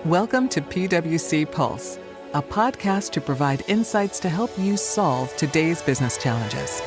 Welcome to PwC Pulse, a podcast to provide insights to help you solve today's business challenges.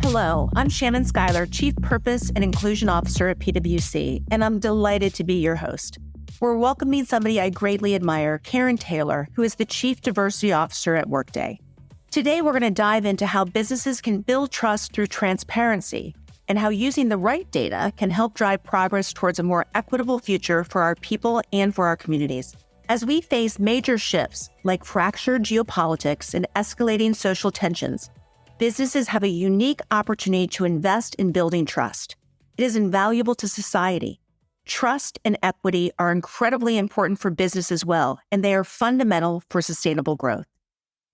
Hello, I'm Shannon Schuyler, Chief Purpose and Inclusion Officer at PwC, and I'm delighted to be your host. We're welcoming somebody I greatly admire, Carin Taylor, who is the Chief Diversity Officer at Workday. Today, we're going to dive into how businesses can build trust through transparency and how using the right data can help drive progress towards a more equitable future for our people and for our communities. As we face major shifts like fractured geopolitics and escalating social tensions, businesses have a unique opportunity to invest in building trust. It is invaluable to society. Trust and equity are incredibly important for business as well, and they are fundamental for sustainable growth.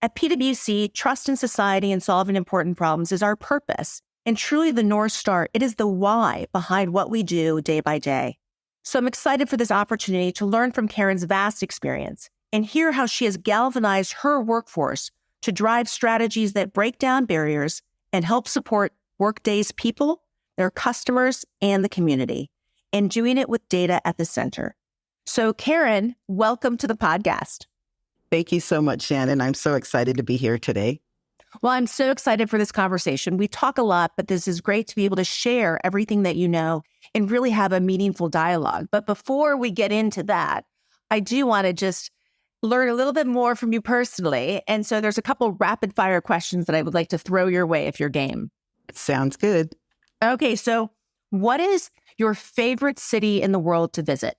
At PwC, trust in society and solving important problems is our purpose, and truly the North Star. It is the why behind what we do day by day. So I'm excited for this opportunity to learn from Carin's vast experience and hear how she has galvanized her workforce to drive strategies that break down barriers and help support Workday's people, their customers, and the community, and doing it with data at the center. So Carin, welcome to the podcast. Thank you so much, Shannon. I'm so excited to be here today. Well, I'm so excited for this conversation. We talk a lot, but this is great to be able to share everything that you know and really have a meaningful dialogue. But before we get into that, I do want to just learn a little bit more from you personally. And so there's a couple rapid fire questions that I would like to throw your way if you're game. Sounds good. Okay, so what is your favorite city in the world to visit?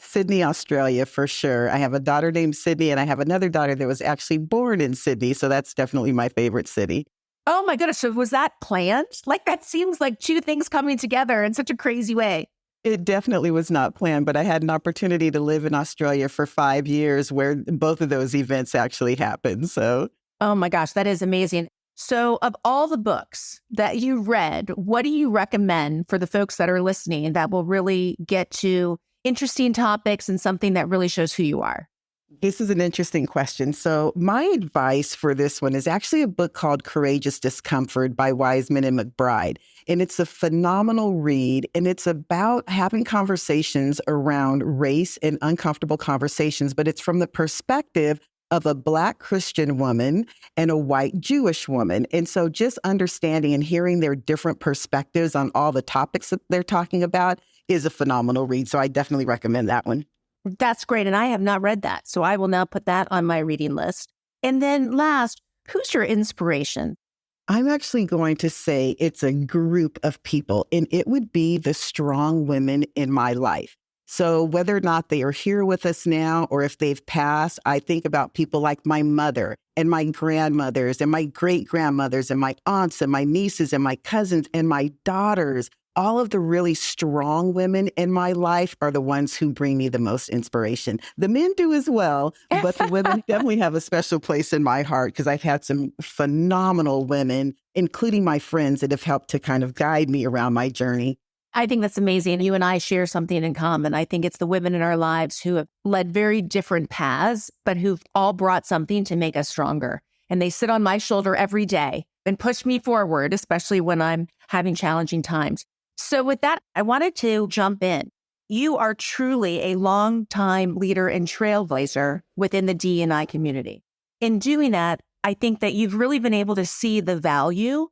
Sydney, Australia, for sure. I have a daughter named Sydney, and I have another daughter that was actually born in Sydney. So that's definitely my favorite city. Oh my goodness. So was that planned? Like that seems like two things coming together in such a crazy way. It definitely was not planned, but I had an opportunity to live in Australia for 5 years where both of those events actually happened. So, oh my gosh, that is amazing. So of all the books that you read, what do you recommend for the folks that are listening that will really get to interesting topics and something that really shows who you are? This is an interesting question. So my advice for this one is actually a book called Courageous Discomfort by Wiseman and McBride. And it's a phenomenal read. And it's about having conversations around race and uncomfortable conversations, but it's from the perspective of a Black Christian woman and a white Jewish woman. And so just understanding and hearing their different perspectives on all the topics that they're talking about is a phenomenal read. So I definitely recommend that one. That's great. And I have not read that. So I will now put that on my reading list. And then last, who's your inspiration? I'm actually going to say it's a group of people, and it would be the strong women in my life. So whether or not they are here with us now or if they've passed, I think about people like my mother and my grandmothers and my great-grandmothers and my aunts and my nieces and my cousins and my daughters. All of the really strong women in my life are the ones who bring me the most inspiration. The men do as well, but the women definitely have a special place in my heart because I've had some phenomenal women, including my friends, that have helped to kind of guide me around my journey. I think that's amazing. You and I share something in common. I think it's the women in our lives who have led very different paths, but who've all brought something to make us stronger. And they sit on my shoulder every day and push me forward, especially when I'm having challenging times. So with that, I wanted to jump in. You are truly a longtime leader and trailblazer within the D&I community. In doing that, I think that you've really been able to see the value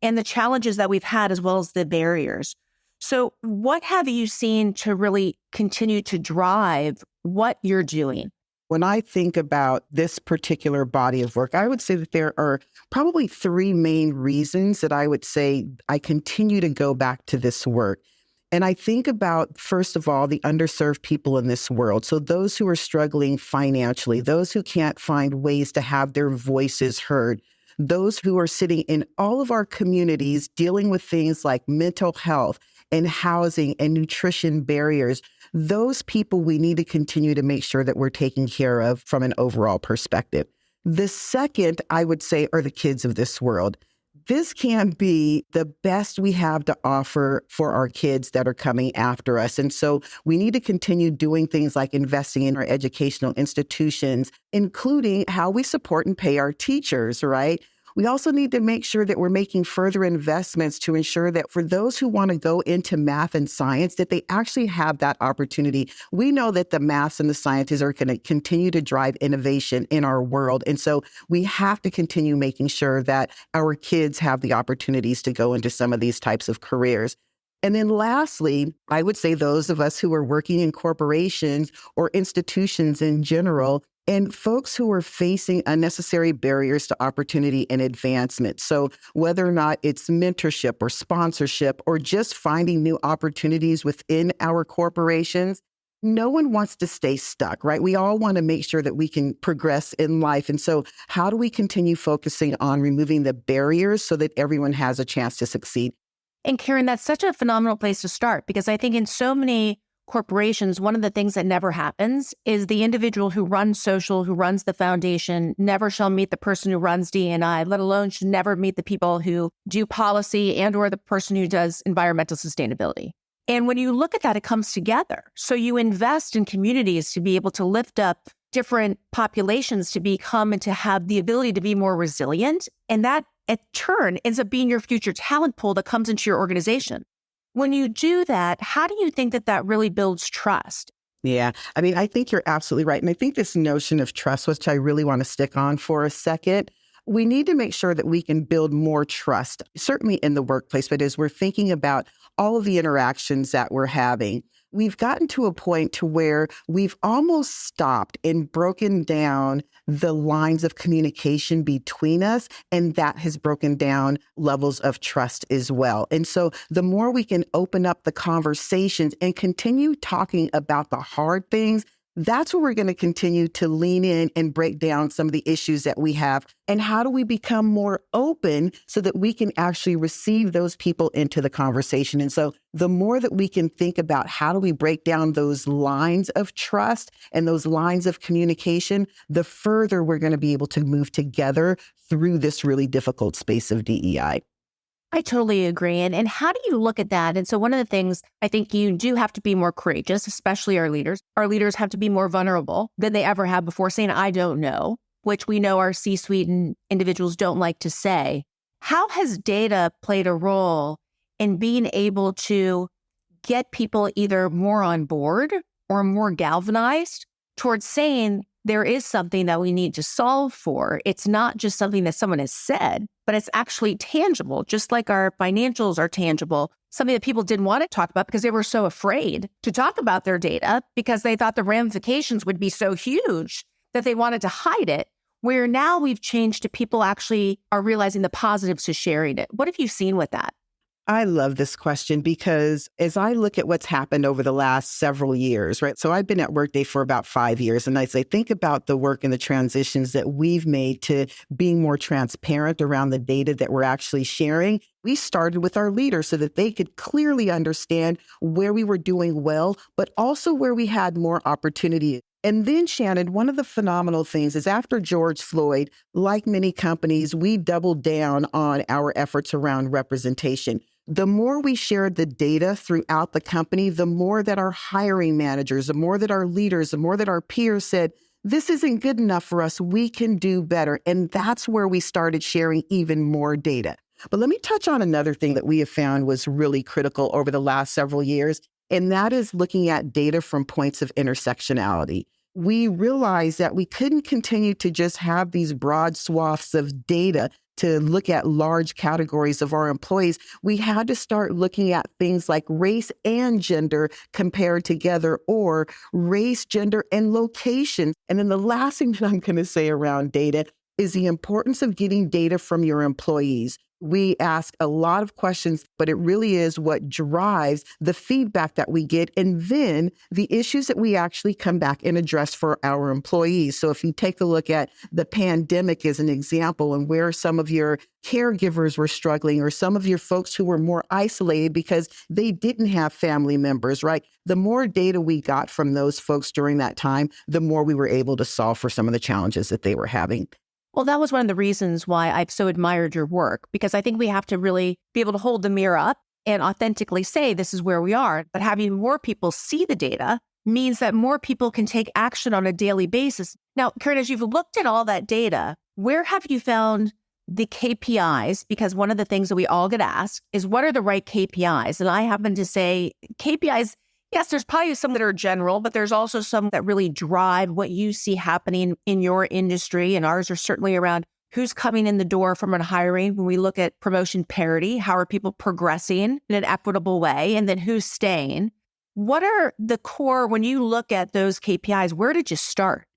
and the challenges that we've had as well as the barriers. So what have you seen to really continue to drive what you're doing? When I think about this particular body of work, I would say that there are probably three main reasons that I would say I continue to go back to this work. And I think about, first of all, the underserved people in this world. So those who are struggling financially, those who can't find ways to have their voices heard, those who are sitting in all of our communities dealing with things like mental health and housing and nutrition barriers. Those people we need to continue to make sure that we're taking care of from an overall perspective. The second, I would say, are the kids of this world. This can be the best we have to offer for our kids that are coming after us. And so we need to continue doing things like investing in our educational institutions, including how we support and pay our teachers, right? We also need to make sure that we're making further investments to ensure that for those who want to go into math and science, that they actually have that opportunity. We know that the maths and the sciences are going to continue to drive innovation in our world. And so we have to continue making sure that our kids have the opportunities to go into some of these types of careers. And then lastly, I would say those of us who are working in corporations or institutions in general, and folks who are facing unnecessary barriers to opportunity and advancement. So whether or not it's mentorship or sponsorship or just finding new opportunities within our corporations, no one wants to stay stuck, right? We all want to make sure that we can progress in life. And so how do we continue focusing on removing the barriers so that everyone has a chance to succeed? And Carin, that's such a phenomenal place to start, because I think in so many corporations, one of the things that never happens is the individual who runs social, who runs the foundation, never shall meet the person who runs D&I, let alone should never meet the people who do policy and or the person who does environmental sustainability. And when you look at that, it comes together. So you invest in communities to be able to lift up different populations to become and to have the ability to be more resilient. And that, in turn, ends up being your future talent pool that comes into your organization. When you do that, how do you think that that really builds trust? Yeah, I mean, I think you're absolutely right. And I think this notion of trust, which I really want to stick on for a second, we need to make sure that we can build more trust, certainly in the workplace, but as we're thinking about all of the interactions that we're having, we've gotten to a point to where we've almost stopped and broken down the lines of communication between us, and that has broken down levels of trust as well. And so the more we can open up the conversations and continue talking about the hard things, that's where we're going to continue to lean in and break down some of the issues that we have. And how do we become more open so that we can actually receive those people into the conversation? And so the more that we can think about how do we break down those lines of trust and those lines of communication, the further we're going to be able to move together through this really difficult space of DEI. I totally agree. And how do you look at that? And so one of the things, I think you do have to be more courageous, especially our leaders. Our leaders have to be more vulnerable than they ever have before, saying, I don't know, which we know our C-suite and individuals don't like to say. How has data played a role in being able to get people either more on board or more galvanized towards saying there is something that we need to solve for? It's not just something that someone has said, but it's actually tangible, just like our financials are tangible, something that people didn't want to talk about because they were so afraid to talk about their data because they thought the ramifications would be so huge that they wanted to hide it, where now we've changed to people actually are realizing the positives to sharing it. What have you seen with that? I love this question because as I look at what's happened over the last several years, right? So I've been at Workday for about 5 years. And as I think about the work and the transitions that we've made to being more transparent around the data that we're actually sharing, we started with our leaders so that they could clearly understand where we were doing well, but also where we had more opportunity. And then, Shannon, one of the phenomenal things is after George Floyd, like many companies, we doubled down on our efforts around representation. The more we shared the data throughout the company, the more that our hiring managers, the more that our leaders, the more that our peers said, this isn't good enough for us, we can do better. And that's where we started sharing even more data. But let me touch on another thing that we have found was really critical over the last several years, and that is looking at data from points of intersectionality. We realized that we couldn't continue to just have these broad swaths of data to look at large categories of our employees. We had to start looking at things like race and gender compared together, or race, gender, and location. And then the last thing that I'm going to say around data is the importance of getting data from your employees. We ask a lot of questions, but it really is what drives the feedback that we get and then the issues that we actually come back and address for our employees. So if you take a look at the pandemic as an example and where some of your caregivers were struggling or some of your folks who were more isolated because they didn't have family members, right? The more data we got from those folks during that time, the more we were able to solve for some of the challenges that they were having. Well, that was one of the reasons why I've so admired your work, because I think we have to really be able to hold the mirror up and authentically say this is where we are. But having more people see the data means that more people can take action on a daily basis. Now, Carin, as you've looked at all that data, where have you found the KPIs, because one of the things that we all get asked is what are the right KPIs? And I happen to say KPIs, yes, there's probably some that are general, but there's also some that really drive what you see happening in your industry. And ours are certainly around who's coming in the door from a hiring. When we look at promotion parity, how are people progressing in an equitable way? And then who's staying? What are the core, when you look at those KPIs, where did you start?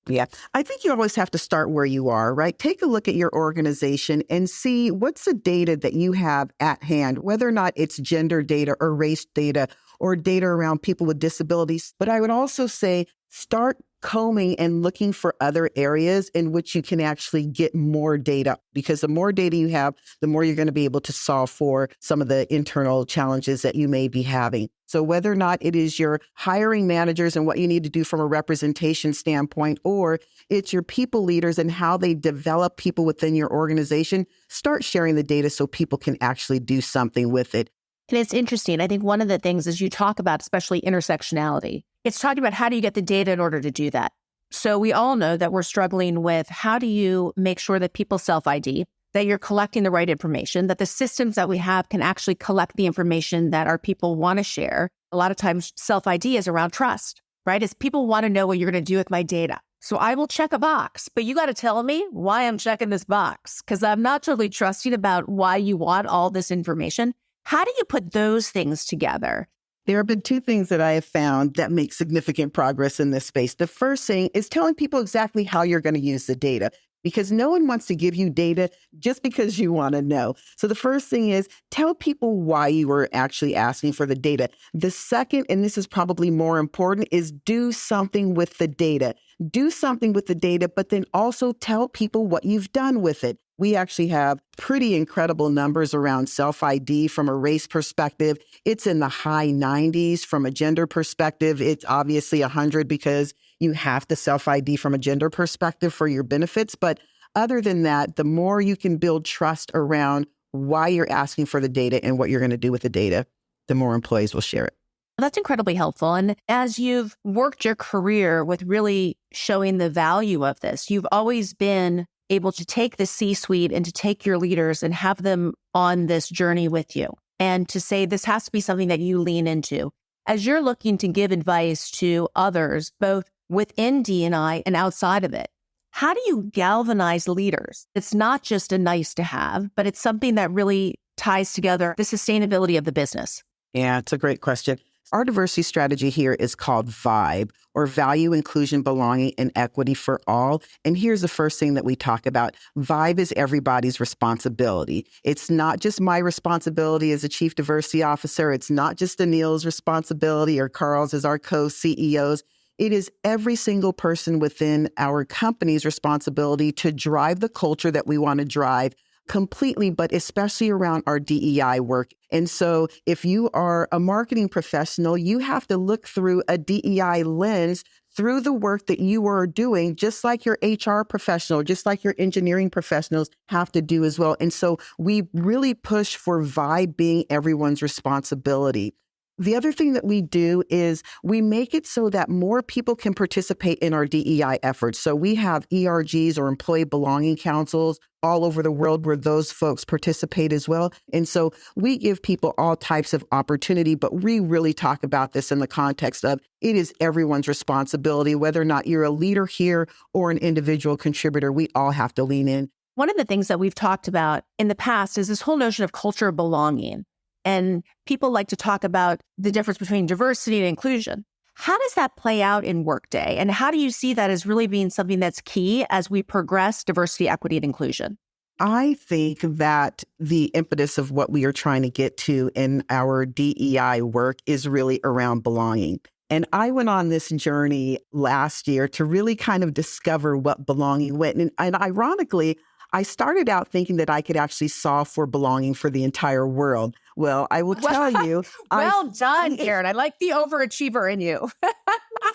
Yeah, I think you always have to start where you are, right? Take a look at your organization and see what's the data that you have at hand, whether or not it's gender data or race data or data around people with disabilities. But I would also say start combing and looking for other areas in which you can actually get more data, because the more data you have, the more you're going to be able to solve for some of the internal challenges that you may be having. So whether or not it is your hiring managers and what you need to do from a representation standpoint, or it's your people leaders and how they develop people within your organization, start sharing the data so people can actually do something with it. And it's interesting. I think one of the things is you talk about, especially intersectionality. It's talking about how do you get the data in order to do that. So we all know that we're struggling with how do you make sure that people self-ID, that you're collecting the right information, that the systems that we have can actually collect the information that our people want to share. A lot of times self-ID is around trust, right? Is people want to know what you're going to do with my data. So I will check a box, but you got to tell me why I'm checking this box, because I'm not totally trusting about why you want all this information. How do you put those things together? There have been two things that I have found that make significant progress in this space. The first thing is telling people exactly how you're going to use the data, because no one wants to give you data just because you want to know. So the first thing is tell people why you were actually asking for the data. The second, and this is probably more important, is do something with the data. Do something with the data, but then also tell people what you've done with it. We actually have pretty incredible numbers around self-ID from a race perspective. It's in the high 90s. From a gender perspective, it's obviously 100 because you have to self-ID from a gender perspective for your benefits. But other than that, the more you can build trust around why you're asking for the data and what you're going to do with the data, the more employees will share it. That's incredibly helpful. And as you've worked your career with really showing the value of this, you've always been able to take the C-suite and to take your leaders and have them on this journey with you and to say this has to be something that you lean into. As you're looking to give advice to others, both within D&I and outside of it, how do you galvanize leaders? It's not just a nice to have, but it's something that really ties together the sustainability of the business. Yeah, it's a great question. Our diversity strategy here is called VIBE, or Value, Inclusion, Belonging, and Equity for All. And here's the first thing that we talk about. VIBE is everybody's responsibility. It's not just my responsibility as a chief diversity officer. It's not just Anil's responsibility or Carl's as our co-CEOs. It is every single person within our company's responsibility to drive the culture that we want to drive completely, but especially around our DEI work. And so if you are a marketing professional, you have to look through a DEI lens through the work that you are doing, just like your HR professional, just like your engineering professionals have to do as well. And so we really push for VIBE being everyone's responsibility. The other thing that we do is we make it so that more people can participate in our DEI efforts. So we have ERGs, or employee belonging councils, all over the world where those folks participate as well. And so we give people all types of opportunity, but we really talk about this in the context of it is everyone's responsibility, whether or not you're a leader here or an individual contributor. We all have to lean in. One of the things that we've talked about in the past is this whole notion of culture of belonging. And people like to talk about the difference between diversity and inclusion. How does that play out in Workday? And how do you see that as really being something that's key as we progress diversity, equity, and inclusion? I think that the impetus of what we are trying to get to in our DEI work is really around belonging. And I went on this journey last year to really kind of discover what belonging meant. And ironically, I started out thinking that I could actually solve for belonging for the entire world. Well, I will tell you. Well done, Carin. I like the overachiever in you.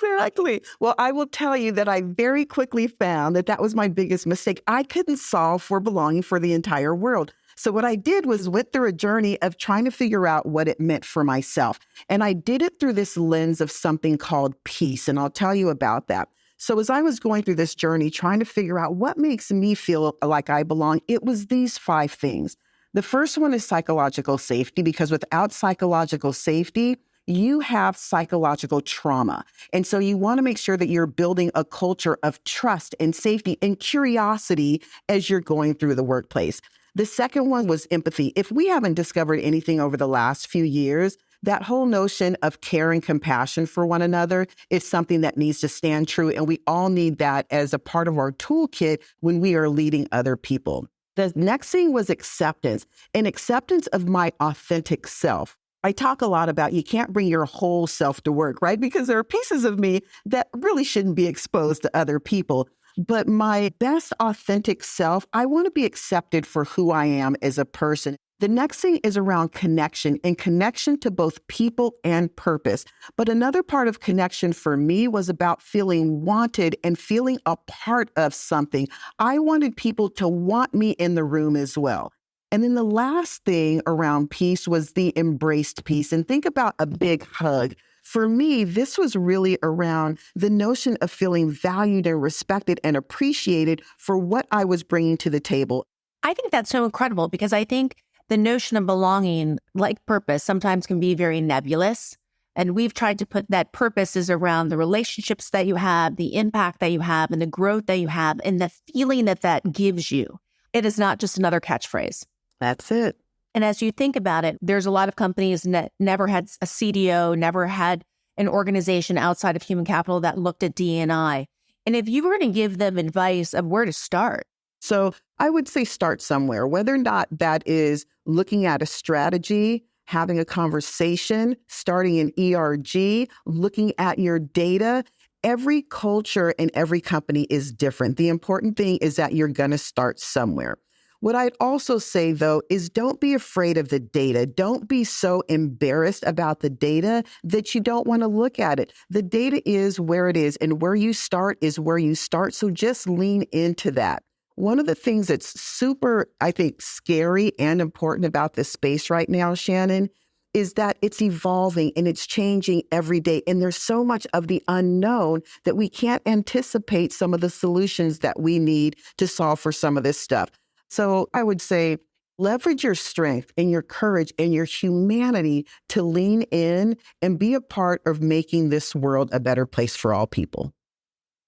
Exactly. Well, I will tell you that I very quickly found that that was my biggest mistake. I couldn't solve for belonging for the entire world. So what I did was went through a journey of trying to figure out what it meant for myself. And I did it through this lens of something called peace. And I'll tell you about that. So as I was going through this journey, trying to figure out what makes me feel like I belong, it was these 5 things. The first one is psychological safety, because without psychological safety, you have psychological trauma. And so you want to make sure that you're building a culture of trust and safety and curiosity as you're going through the workplace. The second one was empathy. If we haven't discovered anything over the last few years, that whole notion of care and compassion for one another is something that needs to stand true. And we all need that as a part of our toolkit when we are leading other people. The next thing was acceptance, and acceptance of my authentic self. I talk a lot about you can't bring your whole self to work, right? Because there are pieces of me that really shouldn't be exposed to other people. But my best authentic self, I want to be accepted for who I am as a person. The next thing is around connection, and connection to both people and purpose. But another part of connection for me was about feeling wanted and feeling a part of something. I wanted people to want me in the room as well. And then the last thing around peace was the embraced piece. And think about a big hug. For me, this was really around the notion of feeling valued and respected and appreciated for what I was bringing to the table. I think that's so incredible, because I think the notion of belonging, like purpose, sometimes can be very nebulous. And we've tried to put that purpose is around the relationships that you have, the impact that you have, and the growth that you have, and the feeling that that gives you. It is not just another catchphrase. That's it. And as you think about it, there's a lot of companies that never had a CDO, never had an organization outside of human capital that looked at D&I. And if you were to give them advice of where to start. So I would say start somewhere, whether or not that is looking at a strategy, having a conversation, starting an ERG, looking at your data. Every culture and every company is different. The important thing is that you're going to start somewhere. What I'd also say, though, is don't be afraid of the data. Don't be so embarrassed about the data that you don't want to look at it. The data is where it is, and where you start is where you start. So just lean into that. One of the things that's super, I think, scary and important about this space right now, Shannon, is that it's evolving and it's changing every day. And there's so much of the unknown that we can't anticipate some of the solutions that we need to solve for some of this stuff. So I would say leverage your strength and your courage and your humanity to lean in and be a part of making this world a better place for all people.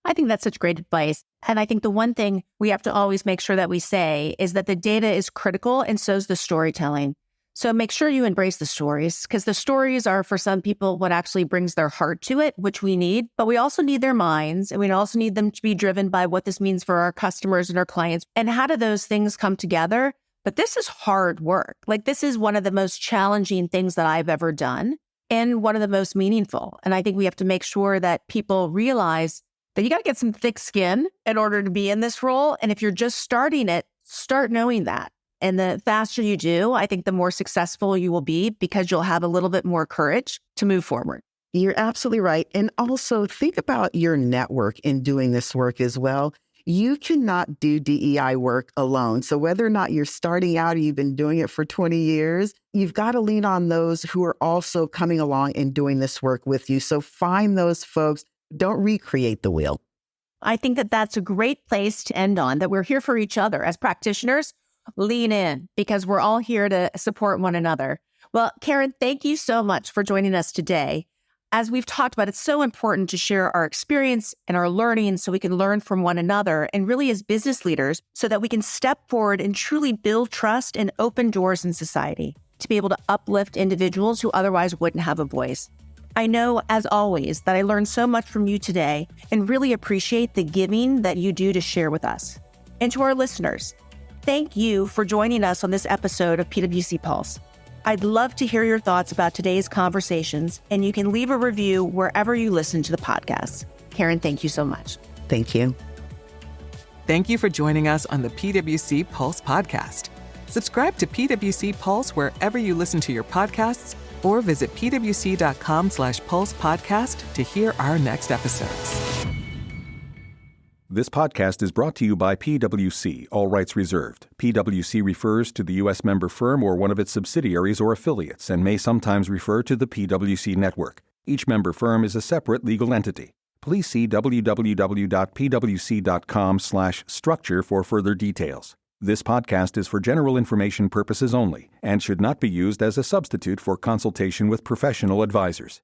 I think that's such great advice. And I think the one thing we have to always make sure that we say is that the data is critical, and so is the storytelling. So make sure you embrace the stories, because the stories are, for some people, what actually brings their heart to it, which we need. But we also need their minds, and we also need them to be driven by what this means for our customers and our clients. And how do those things come together? But this is hard work. Like, this is one of the most challenging things that I've ever done, and one of the most meaningful. And I think we have to make sure that people realize that you got to get some thick skin in order to be in this role. And if you're just starting it, start knowing that. And the faster you do, I think the more successful you will be, because you'll have a little bit more courage to move forward. You're absolutely right. And also think about your network in doing this work as well. You cannot do DEI work alone. So whether or not you're starting out or you've been doing it for 20 years, you've got to lean on those who are also coming along and doing this work with you. So find those folks. Don't recreate the wheel. I think that that's a great place to end on, that we're here for each other as practitioners. Lean in, because we're all here to support one another. Well, Carin, thank you so much for joining us today. As we've talked about, it's so important to share our experience and our learning so we can learn from one another, and really as business leaders, so that we can step forward and truly build trust and open doors in society to be able to uplift individuals who otherwise wouldn't have a voice. I know, as always, that I learned so much from you today and really appreciate the giving that you do to share with us. And to our listeners, thank you for joining us on this episode of PwC Pulse. I'd love to hear your thoughts about today's conversations, and you can leave a review wherever you listen to the podcast. Carin, thank you so much. Thank you. Thank you for joining us on the PwC Pulse podcast. Subscribe to PwC Pulse wherever you listen to your podcasts, or visit pwc.com/Pulse podcast to hear our next episodes. This podcast is brought to you by PwC, all rights reserved. PwC refers to the U.S. member firm or one of its subsidiaries or affiliates, and may sometimes refer to the PwC network. Each member firm is a separate legal entity. please see www.pwc.com/structure for further details. This podcast is for general information purposes only and should not be used as a substitute for consultation with professional advisors.